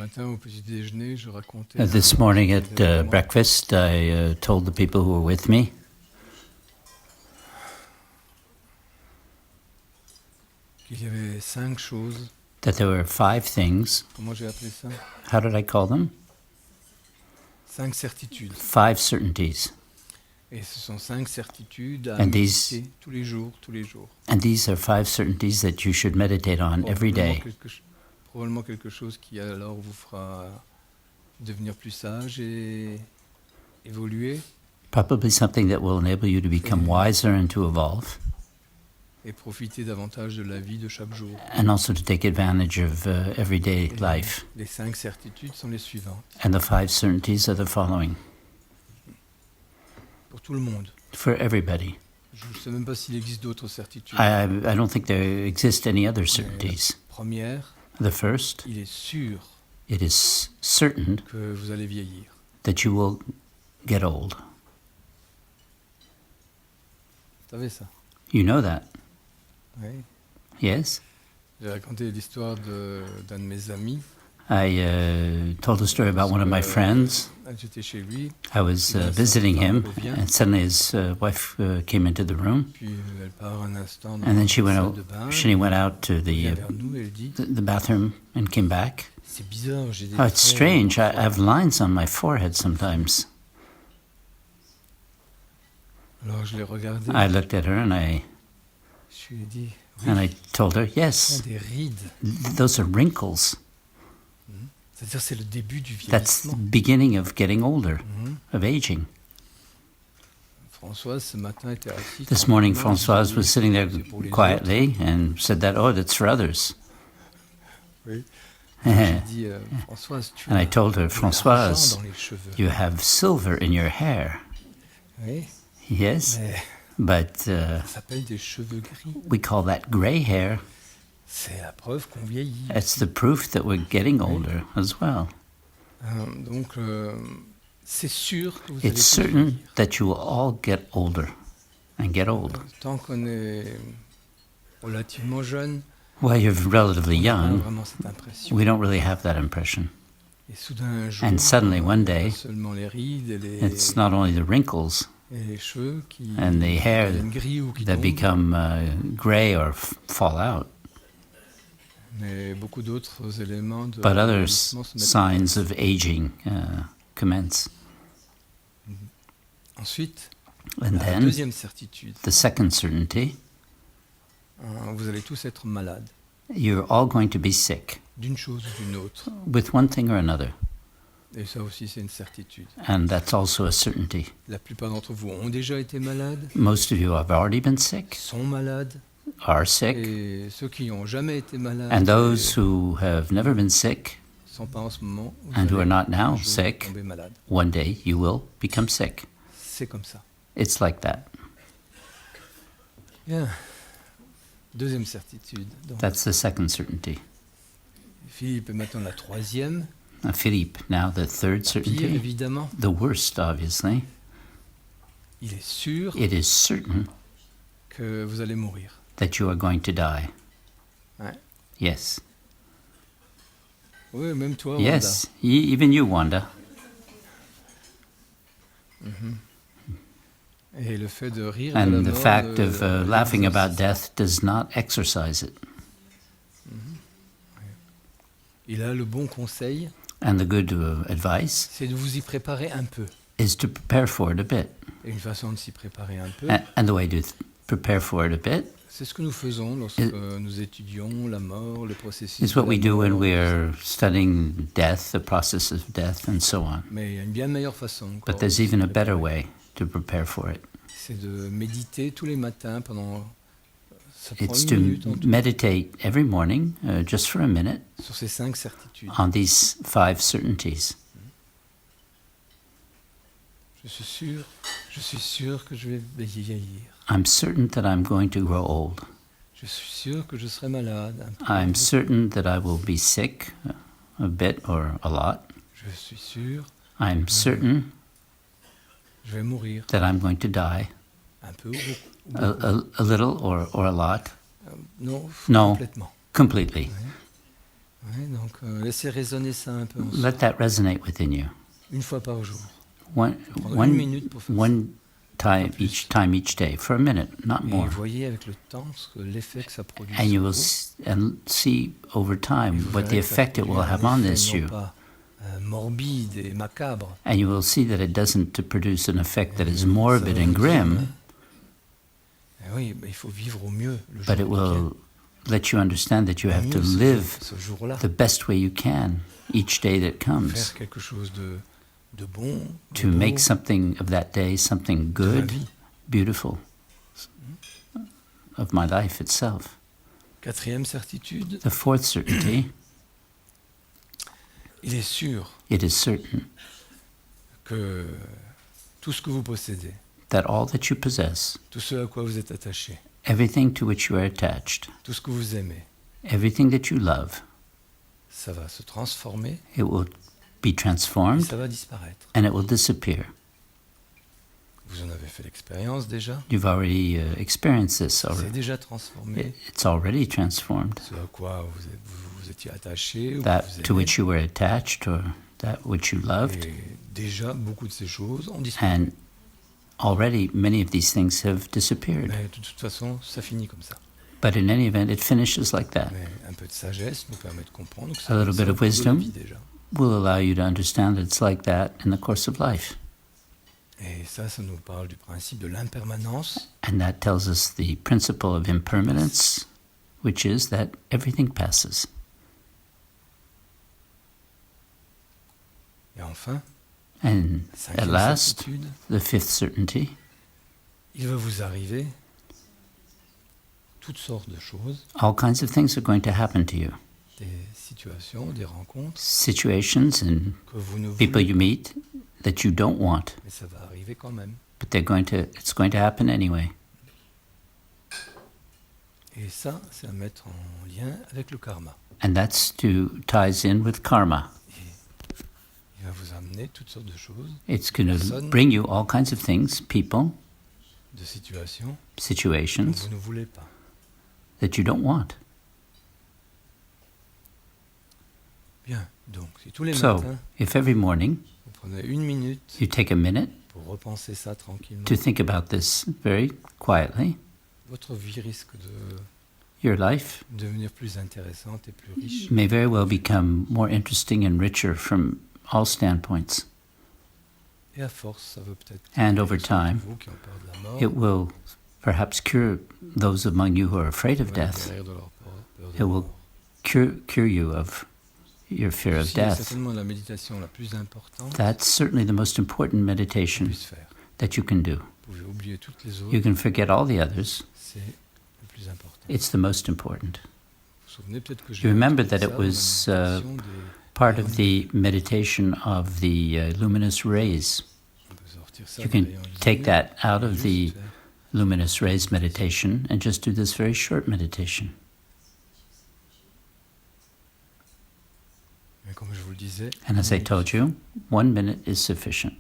matin au petit déjeuner, je racontais This morning at breakfast, I told the people who were with me qu'il y avait 5 choses. that there were 5 things. Comment j'ai appelé ça? How did I call them? 5 certitudes. 5 certainties. Et ce sont 5 certitudes à And méditer tous les jours. And these are 5 certainties that you should meditate on every day. Probablement quelque chose qui alors vous fera devenir plus sage et évoluer. Probably something that will enable you to become wiser and to evolve. Et profiter davantage de la vie de chaque jour. And also to take advantage of everyday life. Les 5 certitudes sont les suivantes. And the 5 certainties are the following. Pour tout le monde. For everybody. Je ne sais même pas s'il existe d'autres certitudes. I don't think there exist any other certainties. Première. The first. Il est sûr. It is certain que vous allez vieillir. That you will get old. Vous savez ça? You know that. Oui. Yes. J'ai raconté l'histoire d'un de mes amis. I told a story about one of my friends. J'étais chez lui. I was visiting him, and suddenly his wife came into the room. Puis elle part un instant dans and then she salle de bain. went out to the bathroom and came back. C'est bizarre, j'ai des Oh, it's strange. I have lines on my forehead sometimes. Alors je l'ai regardé. I looked at her and I lui ai dit, oui, and I told her, ce yes, sont des rides. Those are wrinkles. C'est-à-dire c'est le début du That's the vieillissement. beginning of getting older, of aging. Françoise ce matin était assise. This morning, tranquillement. Françoise was sitting there C'est pour les quietly and said that, oh, that's for others. autres. Oui. J'ai dit, Françoise, tu And I as told her, de Françoise, l'argent dans les cheveux. you have silver in your hair. Oui, Yes, mais but ça s'appelle des cheveux gris. we call that gray hair. C'est la preuve qu'on vieillit. It's the proof that we're getting older as well. Donc, c'est sûr que vous allez It's tous certain vieillir. that you will all get older and get old. Tant qu'on est relativement jeune, While you're relatively on n'a pas young, vraiment cette impression. we don't really have that impression. Et soudain un jour, And suddenly, one day, pas seulement les rides et it's not only the wrinkles les cheveux qui and the hair deviennent gris ou qui that tombent, become gray or fall out, mais beaucoup d'autres éléments de but other vieillissement se mettent en signs of aging commence. place. Ensuite, And la then, deuxième certitude, the second certainty, vous allez tous être malades, you're all going to be sick d'une chose ou d'une autre. with one thing or another. Et ça aussi, c'est une certitude. And that's also a certainty. La plupart d'entre vous ont déjà été malades, Most of you have already been sick, sont malades, are sick, et ceux qui n'ont jamais été malades and those who have never been sick, ne sont pas en ce moment, vous and who allez are not now un jour sick, tomber malades. one day you will become sick. C'est comme ça. It's like that. Bien. Deuxième certitude. Donc, That's the second certainty. Philippe est maintenant la troisième. Philippe, now the third Pire, certainty, évidemment. the worst, obviously. Il est sûr It is certain que vous allez mourir. that you are going to die. Ouais. Yes. Oui, même toi, Yes, even you, Wanda. Wanda. Et le fait de rire de And la the mort fact ne- of laughing about death does not exercise it. Il a le bon conseil, And the good advice c'est de vous y préparer un peu. is to prepare for it a bit. Et une façon de s'y préparer un peu, And the way to prepare for it a bit c'est ce que nous faisons lorsque nous étudions la mort, le processus is what de we la do when mort. we are studying death, the process of death, and so on. Mais il y a une bien meilleure façon encore, But there's even a better way to prepare for it. c'est de méditer tous les matins pendant ça prend It's une to minute en tout, meditate every morning, just for a minute, sur ces 5 certitudes. on these 5 certainties. Je suis sûr que je vais vieillir. I'm certain that I'm going to grow old. Je suis sûr que je serai malade. un peu. I'm certain that I will be sick a bit or a lot. Je suis sûr I'm certain je vais mourir. that I'm going to die Un peu ou beaucoup. a little or a lot, Non, No. complètement. completely. Ouais, donc laissez résonner ça un peu en soi. Let that resonate within you. Une fois par jour. One, Prendre une minute pour faire ça. one time plus. each day, for a minute, not Et more. voyez avec le temps l'effet que ça produit And you sur will vous. and see over Et time vous what the verrez que ça effect it produit will un have on effet this non you. pas morbide et macabre. And you will see that it doesn't to produce an effect that is Ça morbid va and vous dire, grim, oui, il faut vivre au mieux le but jour it qui vient. will let you understand that you Au have to mieux live ce jour-là. the best way you can each day that comes, Faire quelque chose de bon, de to beau, make something of that day something de ma good, vie. beautiful, of my life itself. Quatrième certitude, The fourth certainty, il est sûr it is certain que tout ce que vous possédez, that all that you possess, tout ce à quoi vous êtes attaché, everything to which you are attached, tout ce que vous aimez, everything that you love, ça va se transformer it will be et transformed ça va disparaître. and it will disappear. Vous en avez fait l'expérience déjà. You've already experienced this C'est already. déjà transformé. It's already transformed. Ce à quoi vous étiez attaché ou That que vous to aimez. which you were attached or that which you loved. Et déjà, beaucoup de ces choses ont disparu. And already many of these things have disappeared. Mais de toute façon, ça finit comme ça. But in any event, it finishes like that. Mais un peu de sagesse nous permet de comprendre que A c'est little comme ça bit au of cours de la wisdom. vie déjà. Will allow you to understand that it's like that in the course of life. Et ça nous parle du principe de l'impermanence. And that tells us the principle of impermanence, which is that everything passes. Et enfin, And at cinquième last, certitude, the fifth certainty, il va vous arriver toutes sortes de choses, all kinds of things are going to happen to you. des situations, des rencontres Situations and que vous ne people voulez you pas, meet that you don't want, mais ça va arriver quand même. but it's going to happen anyway. Et ça, c'est à mettre en lien avec le karma. And ties in with karma. Il va vous amener toutes sortes de choses, It's going to Personne. bring you all kinds of things, people, de situations que situations vous ne voulez pas. that you don't want. Bien, donc si tous les So, matins, if every morning vous prenez une minute you take a minute pour repenser ça tranquillement, to think about this very quietly, votre vie risque de your life devenir plus intéressante et plus riche. may very well become more interesting and richer from all standpoints. Et à force, ça veut peut-être And guérir over ceux d'entre time, vous qui ont peur de la mort, it will perhaps cure those among you who are afraid of ouais, death. guérir de leur peur de It la will mort. cure you of your fear of Ceci est death. certainement la méditation la plus importante That's certainly the most important qu'on meditation puisse faire. that you can do. Vous pouvez oublier toutes les You autres, can forget all the others. c'est le plus important. It's the most important. Vous vous souvenez peut-être que You j'ai remember introduit that it ça dans la was, méditation des- Part of the meditation of the luminous rays. on peut sortir ça You des can rayons take lumineux, that out of juste the faire luminous rays meditation and just do this very short meditation. Mais comme je vous le disais, And as I told you, 1 minute is sufficient.